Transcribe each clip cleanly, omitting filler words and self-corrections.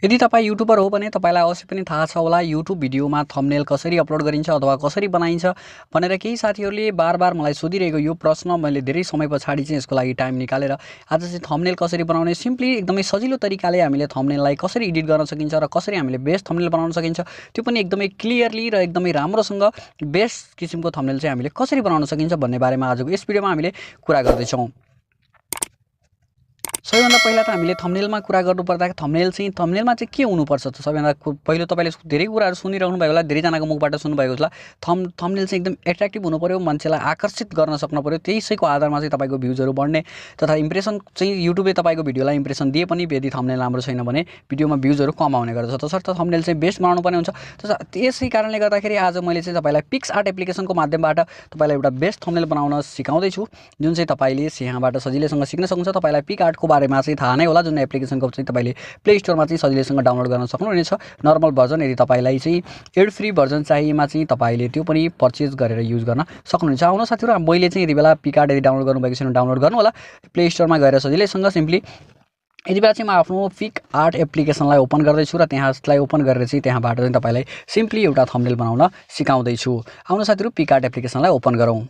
यदि तपाईं युट्युबर हो भने तपाईलाई अवश्य पनि थाहा छ होला युट्युब भिडियोमा थम्बनेल कसरी अपलोड गरिन्छ अथवा कसरी बनाइन्छ भनेर केही साथीहरूले बार मलाई सोधिरहेको यो प्रश्न मैले धेरै समय पछाडि चाहिँ यसको लागि टाइम निकालेर आज चाहिँ थम्बनेल कसरी बनाउने सिम्पली एकदमै सजिलो तरिकाले हामीले थम्बनेललाई कसरी एडिट गर्न सकिन्छ र कसरी हामीले बेस्ट थम्बनेल बनाउन सकिन्छ त्यो पनि एकदमै क्लियरली र एकदमै राम्रोसँग बेस्ट किसिमको थम्बनेल चाहिँ हामीले कसरी बनाउन सकिन्छ भन्ने बारेमा आजको यस भिडियोमा हामीले कुरा गर्दैछौँ। सबैभन्दा पहिला त हामीले थम्बनेलमा कुरा गर्नुपर्दा थम्बनेलमा चाहिँ के हुनुपर्छ त सबैभन्दा पहिलो तपाईले धेरै कुराहरू सुनिरहनु भएको होला धेरैजनाको मुखबाट सुन्नुभएको होला थम्बनेल चाहिँ एकदम एट्र्याक्टिभ हुनु पर्यो मान्छेलाई आकर्षित गर्न सक्नु पर्यो त्यसैको आधारमा चाहिँ तपाईको भ्युजहरू बढ्ने तथा इम्प्रेसन चाहिँ युट्युबले तपाईको भिडियोलाई इम्प्रेसन दिए पनि यदि थम्बनेल राम्रो छैन भने भिडियोमा भ्युजहरू कम आउने गर्दछ तसर्थ थम्बनेल चाहिँ बेस्ट बनाउनु पर्ने हुन्छ। त्यसै कारणले गर्दाखेरि आज मैले चाहिँ तपाईलाई पिक्सआर्ट एप्लिकेसनको माध्यमबाट तपाईलाई एउटा बेस्ट थम्बनेल बनाउन सिकाउँदै छु जुन चाहिँ तपाईले यहाँबाट सजिलैसँग सिक्न सक्नुहुन्छ। तपाईलाई पिक्सआर्टको बारेमा चाहिँ थाहा नै होला जुन एप्लिकेसनको चाहिँ तपाईले प्ले स्टोरमा चाहिँ सजिलैसँग डाउनलोड गर्न सक्नुहुनेछ। नर्मल भर्जन यदि तपाईलाई चाहिँ एड फ्री भर्जन चाहिएमा चाहिँ तपाईले त्यो पनि पर्चेज गरेर युज गर्न सक्नुहुनेछ। आउनु साथीहरु मैले चाहिँ यति बेला पिक्सआर्ट यदि डाउनलोड गर्नुभएको छैन डाउनलोड गर्नु होला प्ले स्टोरमा गएर सजिलैसँग सिम्पली यति बेला चाहिँ म आफ्नो पिक्सआर्ट एप्लिकेसनलाई ओपन गर्दैछु र त्यसलाई ओपन गरेर चाहिँ त्यहाँबाट चाहिँ तपाईलाई सिम्पली एउटा थम्बनेल बनाउन सिकाउँदै छु। आउनु साथीहरु पिक्सआर्ट एप्लिकेसनलाई ओपन गरौँ।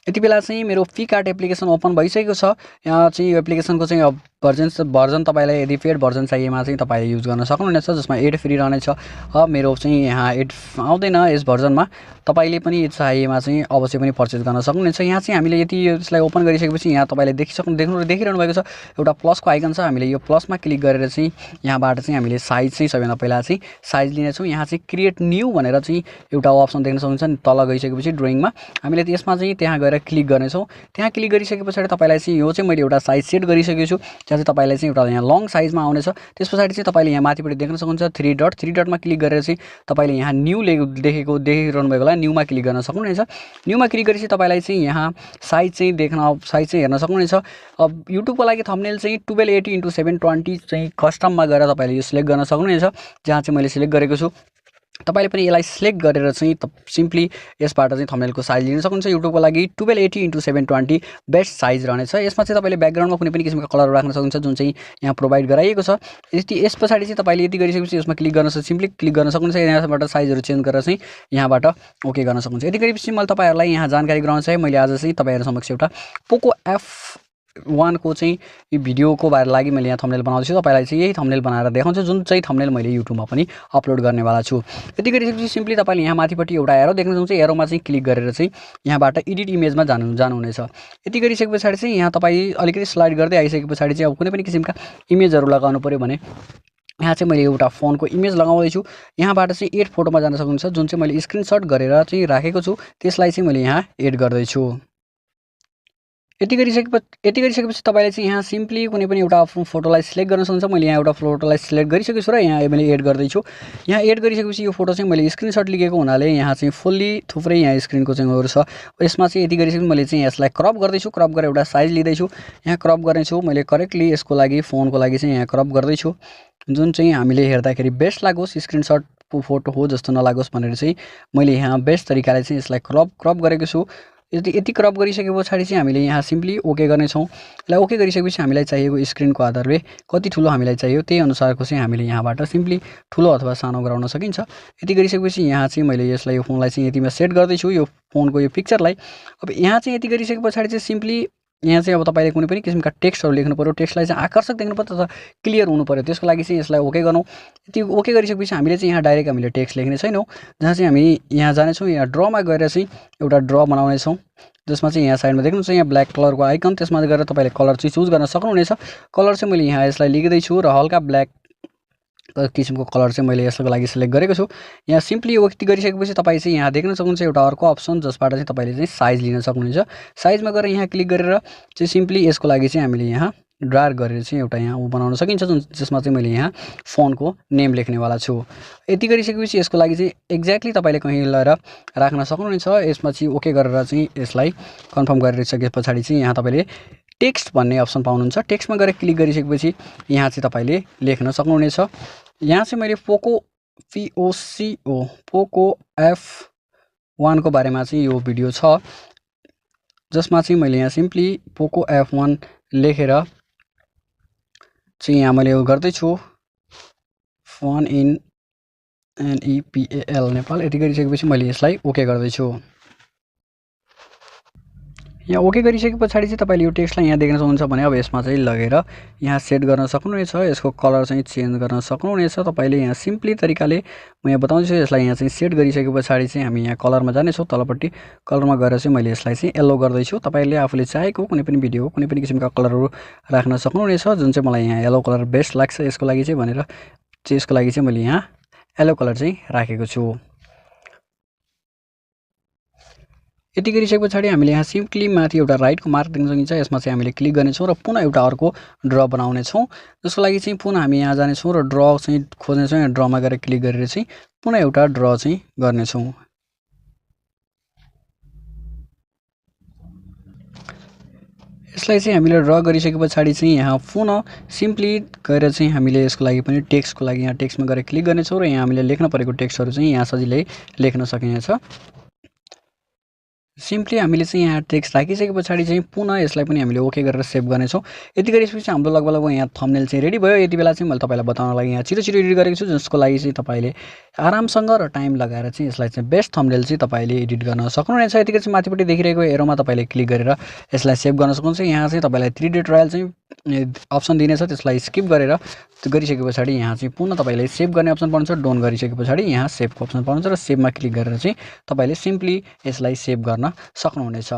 यति बेला चाहिँ मेरो पिक्सआर्ट एप्लिकेसन ओपन भइसकेको छ। यहाँ चाहिँ यो एप्लिकेसनको चाहिँ भर्जन तपाईलाई यदि पेड भर्जन चाहिएमा चाहिँ तपाईले युज गर्न सक्नुहुनेछ जसमा एड फ्री रहनेछ। मेरो चाहिँ यहाँ एड आउँदैन यस भर्जनमा तपाईले पनि चाहिएमा चाहिँ अवश्य पनि पर्चेज गर्न सक्नुहुनेछ। यहाँ चाहिँ हामीले यदि यसलाई ओपन गरिसकेपछि यहाँ तपाईले देखिरहनु भएको छ एउटा प्लसको आइकन छ। हामीले यो प्लसमा क्लिक गरेर चाहिँ यहाँबाट चाहिँ हामीले साइज चाहिँ सबैभन्दा पहिला चाहिँ साइज लिनेछौँ। यहाँ चाहिँ क्रिएट न्यू भनेर चाहिँ एउटा अप्सन देख्न सक्नुहुन्छ तल गइसकेपछि ड्रइङमा हामीले त्यसमा चाहिँ त्यहाँ गएर क्लिक गर्नेछौँ। त्यहाँ क्लिक गरिसकेपछि तपाईलाई चाहिँ यो चाहिँ मैले एउटा साइज सेट गरिसकेको छु जहाँ चाहिँ तपाईलाई चाहिँ एउटा यहाँ लङ साइजमा आउनेछ। त्यसपछि चाहिँ तपाईले यहाँ माथिपट्टि देख्न सक्नुहुन्छ थ्री डटमा क्लिक गरेर चाहिँ तपाईले यहाँ न्यू देखिरहनु भएको होला न्यूमा क्लिक गर्न सक्नुहुनेछ। न्यूमा क्लिक गरेपछि तपाईलाई चाहिँ यहाँ साइज चाहिँ हेर्न सक्नुहुनेछ। अब युट्युबको लागि थम्बनेल चाहिँ 1280x720 चाहिँ कस्टममा गएर तपाईले यो सिलेक्ट गर्न सक्नुहुनेछ जहाँ चाहिँ मैले सिलेक्ट गरेको छु। तपाईले पनि यसलाई सिलेक्ट गरेर चाहिँ सिम्पली यसबाट चाहिँ थम्बनेलको साइज लिन सक्नुहुन्छ। युट्युबको लागि 1280x720 बेस्ट साइज रहनेछ। यसमा चाहिँ तपाईले ब्याकग्राउन्डमा कुनै पनि किसिमको कलर राख्न सक्नुहुन्छ जुन चाहिँ यहाँ प्रोभाइड गराइएको छ। यस पछाडि चाहिँ तपाईले यति गरिसकेपछि यसमा क्लिक गर्न सिम्पली क्लिक गर्न सक्नुहुन्छ। यहाँबाट साइजहरू चेन्ज गरेर चाहिँ यहाँबाट ओके गर्न सक्नुहुन्छ। यति गरेपछि मैले तपाईहरुलाई यहाँ जानकारी गराउन चाहे मैले आज चाहिँ तपाईहरु समक्ष एउटा पोको F1 को चाहिँ यो भिडियोको बारे लागि मैले यहाँ थम्बनेल बनाउँछु। तपाईलाई चाहिँ यही थम्बनेल बनाएर देखाउँछु जुन चाहिँ थम्बनेल मैले युट्युबमा पनि अपलोड गर्नेवाला छु। यति गरिसकेपछि सिम्पली तपाईले यहाँ माथिपट्टि एउटा एरो देख्न सक्नुहुन्छ। एरोमा चाहिँ क्लिक गरेर चाहिँ यहाँबाट एडिट इमेजमा जानुहुनेछ। यति गरिसके पछाडि चाहिँ यहाँ तपाई अलिकति स्लाइड गर्दै आइसके पछाडि चाहिँ अब कुनै पनि किसिमका इमेजहरू लगाउनु पर्यो भने यहाँ चाहिँ मैले एउटा फोनको इमेज लगाउँदैछु। यहाँबाट चाहिँ एड फोटोमा जान सक्नुहुन्छ जुन चाहिँ मैले स्क्रिनशट गरेर चाहिँ राखेको छु त्यसलाई चाहिँ मैले यहाँ एड गर्दैछु। यति गरिसकेपछि तपाईले चाहिँ यहाँ सिम्पली कुनै पनि एउटा फोटोलाई सिलेक्ट गर्न सक्नुहुन्छ। मैले यहाँ एउटा फोटोलाई सिलेक्ट गरिसकेको छु र यहाँ मैले एड गर्दैछु। यहाँ एड गरिसकेपछि यो फोटो चाहिँ मैले स्क्रिनशट लिएको हुनाले यहाँ चाहिँ फुल्ली थुप्रै यहाँ स्क्रिनको चाहिँ उयोहरू छ। यसमा चाहिँ यति गरिसकेपछि मैले चाहिँ यसलाई क्रप गर्दैछु। क्रप गरेर एउटा साइज लिँदैछु। यहाँ क्रप गर्नेछु मैले करेक्टली यसको लागि फोनको लागि चाहिँ यहाँ क्रप गर्दैछु जुन चाहिँ हामीले हेर्दाखेरि बेस्ट लागोस् स्क्रिनशट फोटो हो जस्तो नलागोस् भनेर चाहिँ मैले यहाँ बेस्ट तरिकाले चाहिँ यसलाई क्रप गरेको छु। यति क्रप गरिसके पछाडि चाहिँ हामीले यहाँ सिम्पली ओके गर्नेछौँ। यसलाई ओके गरिसकेपछि हामीलाई चाहिएको स्क्रिनको आधारले कति ठुलो हामीलाई चाहियो त्यही अनुसारको चाहिँ हामीले यहाँबाट सिम्पली ठुलो अथवा सानो गराउन सकिन्छ। यति गरिसकेपछि यहाँ चाहिँ मैले यसलाई यो फोनलाई चाहिँ यतिमा सेट गर्दैछु यो फोनको यो पिक्चरलाई। अब यहाँ चाहिँ यति गरिसके पछाडि चाहिँ सिम्पली यहाँ चाहिँ अब तपाईले कुनै पनि किसिमका टेक्स्टहरू लेख्नु पर्यो। टेक्स्टलाई चाहिँ आकर्षक देख्नु पर्यो तथा क्लियर हुनु पर्यो। त्यसको लागि चाहिँ यसलाई ओके गरौँ। यति ओके गरिसकेपछि हामीले चाहिँ यहाँ डाइरेक्ट हामीले टेक्स्ट लेख्ने छैनौँ। जहाँ चाहिँ हामी यहाँ जानेछौँ यहाँ ड्रमा गएर चाहिँ एउटा ड्र बनाउनेछौँ जसमा चाहिँ यहाँ साइडमा देख्नुहुन्छ यहाँ ब्ल्याक कलरको आइकन त्यसमा गएर तपाईले कलर चाहिँ चुज गर्न सक्नुहुनेछ। कलर चाहिँ मैले यहाँ यसलाई लिँदैछु र हल्का ब्ल्याक किसिमको कलर चाहिँ मैले यसको लागि सिलेक्ट गरेको छु। यहाँ सिम्पली यति गरिसकेपछि तपाईँ चाहिँ यहाँ देख्न सक्नुहुन्छ एउटा अर्को अप्सन जसबाट चाहिँ तपाईले चाहिँ साइज लिन सक्नुहुन्छ। साइजमा गएर यहाँ क्लिक गरेर चाहिँ सिम्पली यसको लागि चाहिँ हामीले यहाँ ड्रार गरेर चाहिँ एउटा यहाँ बनाउन सकिन्छ जसमा चाहिँ मैले यहाँ फोनको नेम लेख्नेवाला छु। यति गरिसकेपछि यसको लागि चाहिँ एक्ज्याक्टली तपाईले कहीँ लगाएर राख्न सक्नुहुनेछ। यसमा चाहिँ ओके गरेर चाहिँ यसलाई कन्फर्म गरिसके पछाडि चाहिँ यहाँ तपाईले टेक्स्ट भन्ने अप्सन पाउनुहुन्छ। टेक्स्टमा गएर क्लिक गरिसकेपछि यहाँ चाहिँ तपाईले लेख्न सक्नुहुनेछ। यहाँ चाहिँ मैले पोको F1 को बारेमा चाहिँ यो भिडियो छ। जसमा चाहिँ मैले यहाँ सिम्पली पोको F1 लेखेर चाहिँ यहाँ मैले यो गर्दैछु फोन इन NEPAL नेपाल। यति गरिसकेपछि मैले यसलाई ओके गर्दैछु। यहाँ ओके गरिसके पछाडि चाहिँ तपाईले यो टेक्स्टलाई यहाँ देख्न सक्नुहुन्छ भने अब यसमा चाहिँ लगेर यहाँ सेट गर्न सक्नुहुनेछ। यसको कलर चाहिँ चेन्ज गर्न सक्नुहुनेछ तपाईले। यहाँ सिम्पली तरिकाले म यहाँ बताउँछु। यसलाई यहाँ चाहिँ सेट गरिसके पछाडि चाहिँ हामी यहाँ कलरमा जानेछौँ। तलपट्टि कलरमा गएर चाहिँ मैले यसलाई चाहिँ येल्लो गर्दैछु। तपाईले आफूले चाहेको कुनै पनि भिडियो कुनै पनि किसिमका कलरहरू राख्न सक्नुहुनेछ। जुन चाहिँ मलाई यहाँ येल्लो कलर बेस्ट लाग्छ यसको लागि चाहिँ भनेर चाहिँ यसको लागि चाहिँ मैले यहाँ येल्लो कलर चाहिँ राखेको छु। यति गरिसके पछाडि हामीले यहाँ सिम्पली माथि एउटा राइटको मार्क देख्न सकिन्छ। यसमा चाहिँ हामीले क्लिक गर्नेछौँ र पुनः एउटा अर्को ड्र बनाउनेछौँ। जसको लागि चाहिँ पुनः हामी यहाँ जानेछौँ र ड्र चाहिँ खोज्नेछौँ। यहाँ ड्रमा गएर क्लिक गरेर चाहिँ पुनः एउटा ड्र चाहिँ गर्नेछौँ। यसलाई चाहिँ हामीले ड्र गरिसके पछाडि चाहिँ यहाँ पुनः सिम्पली गएर चाहिँ हामीले यसको लागि पनि टेक्स्टको लागि यहाँ टेक्स्टमा गएर क्लिक गर्नेछौँ र यहाँ हामीले लेख्न परेको टेक्स्टहरू चाहिँ यहाँ सजिलै लेख्न सकिनेछ। सिम्पली हामीले चाहिँ यहाँ टेक्स्ट राखिसके पछाडि चाहिँ पुनः यसलाई पनि हामीले ओके गरेर सेभ गर्नेछौँ। यति गरेपछि हाम्रो लगभग यहाँ थम्बनेल चाहिँ रेडी भयो। यति बेला चाहिँ मैले तपाईँलाई बताउनको लागि यहाँ छिटो छिटो एडिट गरेको छु। जसको लागि चाहिँ तपाईँले आरामसँग र टाइम लगाएर चाहिँ यसलाई चाहिँ बेस्ट थम्बनेल चाहिँ तपाईँले एडिट गर्न सक्नुहुनेछ। यतिकै चाहिँ माथिपट्टि देखिरहेको एरोमा तपाईँले क्लिक गरेर यसलाई सेभ गर्न सक्नुहुन्छ। यहाँ चाहिँ तपाईँलाई 3D ट्रायल चाहिँ अप्सन दिनेछ। त्यसलाई स्किप गरेर गरिसके पछाडि यहाँ चाहिँ पुनः तपाईँले सेभ गर्ने अप्सन पाउनुहुन्छ। डोन गरिसके पछाडि यहाँ सेभको अप्सन पाउनुहुन्छ र सेभमा क्लिक गरेर चाहिँ तपाईँले सिम्पली यसलाई सेभ गर्न सक्नुहुनेछ।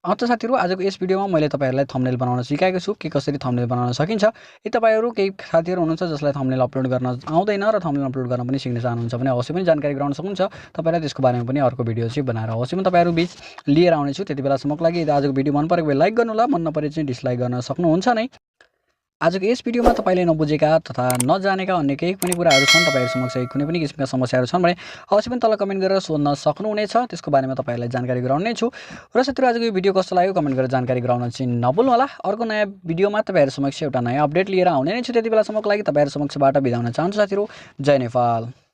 त साथीहरू आजको यस भिडियोमा मैले तपाईँहरूलाई थम्बनेल बनाउन सिकाएको छु के कसरी थम्बनेल बनाउन सकिन्छ। यदि तपाईँहरू केही साथीहरू हुनुहुन्छ जसलाई थम्बनेल अपलोड गर्न आउँदैन र थम्बनेल अपलोड गर्न पनि सिक्न चाहनुहुन्छ भने अवश्य पनि जानकारी गराउन सक्नुहुन्छ। तपाईँलाई त्यसको बारेमा पनि अर्को भिडियो चाहिँ बनाएर अवश्य पनि तपाईँहरू बीच लिएर आउनेछु। त्यति बेलासम्मको लागि यदि आजको भिडियो मन परेको भए लाइक गर्नु होला, मन नपरे चाहिँ डिसलाइक गर्न सक्नुहुन्छ नै। आजको यस भिडियोमा तपाईँले नबुझेका तथा नजानेका अन्य केही पनि कुराहरू छन्, तपाईँहरू समक्ष कुनै पनि किसिमका समस्याहरू छन् भने अवश्य पनि तल कमेन्ट गरेर सोध्न सक्नुहुनेछ। त्यसको बारेमा तपाईँहरूलाई जानकारी गराउने छु। र साथीहरू आजको यो भिडियो कस्तो लाग्यो कमेन्ट गरेर जानकारी गराउन चाहिँ नभुल्नु होला। अर्को नयाँ भिडियोमा तपाईँहरू समक्ष एउटा नयाँ अपडेट लिएर आउने नै छु। त्यति बेलासम्मको लागि तपाईँहरू समक्षबाट बिदा हुन चाहन्छु साथीहरू। जय नेपाल।